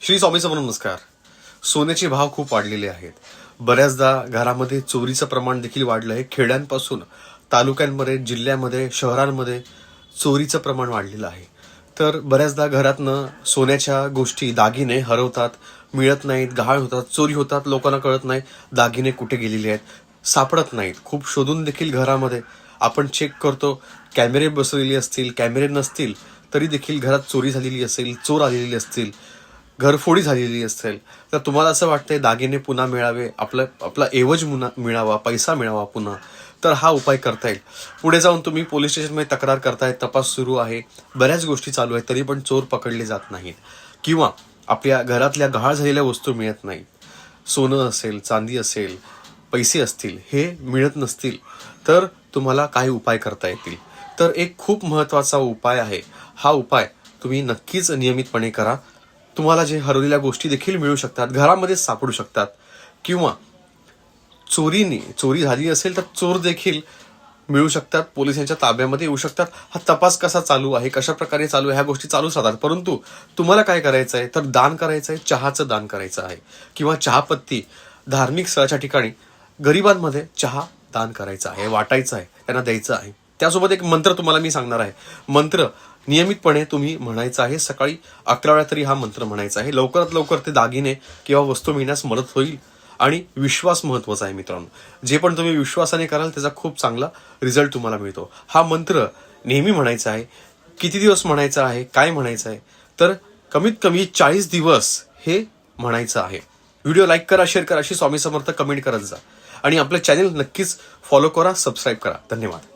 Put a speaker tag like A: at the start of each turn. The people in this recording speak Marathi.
A: श्री स्वामी समर्थ. नमस्कार. सोन्याचे भाव खूप वाढलेले आहेत. बऱ्याचदा घरामध्ये चोरीचं प्रमाण देखील वाढलं आहे. खेड्यांपासून तालुक्यांमध्ये, जिल्ह्यामध्ये, शहरांमध्ये चोरीचं प्रमाण वाढलेलं आहे. तर बऱ्याचदा घरातनं सोन्याच्या गोष्टी, दागिने हरवतात, मिळत नाहीत, गहाळ होतात, चोरी होतात. लोकांना कळत नाही दागिने कुठे गेलेले आहेत, सापडत नाहीत. खूप शोधून देखील घरामध्ये आपण चेक करतो. कॅमेरे बसवलेले असतील, कॅमेरे नसतील तरी देखील घरात चोरी झालेली असेल, चोर आलेले असतील, घरफोडी झालेली असेल, तर तुम्हाला असं वाटतंय दागिने पुन्हा मिळावे, आपला एवज मिळावा, पैसा मिळावा पुन्हा, तर हा उपाय करता येईल. पुढे जाऊन तुम्ही पोलीस स्टेशनमध्ये तक्रार करताय, तपास सुरू आहे, बऱ्याच गोष्टी चालू आहेत, तरी पण चोर पकडले जात नाहीत. किंवा आपल्या घरातल्या गहाळ झालेल्या वस्तू मिळत नाहीत, सोनं असेल, चांदी असेल, पैसे असतील, हे मिळत नसतील, तर तुम्हाला काही उपाय करता येतील. तर एक खूप महत्त्वाचा उपाय आहे. हा उपाय तुम्ही नक्कीच नियमितपणे करा. तुम्हाला जे हरवलेल्या गोष्टी देखील मिळू शकतात, घरामध्ये सापडू शकतात. किंवा चोरी झाली असेल तर चोर देखील मिळू शकतात, पोलिसांच्या ताब्यामध्ये येऊ शकतात. हा तपास कसा चालू आहे, कशा प्रकारे चालू आहे, ह्या गोष्टी चालूच राहतात. परंतु तुम्हाला काय करायचं आहे, तर दान करायचं आहे, चहाचं दान करायचं आहे. किंवा चहापत्ती धार्मिक स्थळाच्या ठिकाणी गरिबांमध्ये चहा दान करायचा आहे, वाटायचं आहे, त्यांना द्यायचं आहे. त्यासोबत एक मंत्र तुम्हाला मी सांगणार आहे. मंत्र नियमितपणे तुम्ही म्हणायचं आहे. सकाळी 11 वेळा तरी हा मंत्र म्हणायचा आहे. लवकरात लवकर ते दागिने किंवा वस्तू मिळण्यास मदत होईल. आणि विश्वास महत्वाचा आहे मित्रांनो. जे पण तुम्ही विश्वासाने कराल त्याचा खूप चांगला रिझल्ट तुम्हाला मिळतो. हा मंत्र नेहमी म्हणायचा आहे. किती दिवस म्हणायचा आहे, काय म्हणायचं आहे, तर कमीत कमी 40 दिवस हे म्हणायचं आहे. व्हिडिओ लाईक करा, शेअर करा, श्री स्वामी समर्थ कमेंट करत जा. आणि आपलं चॅनल नक्कीच फॉलो करा, सबस्क्राईब करा. धन्यवाद.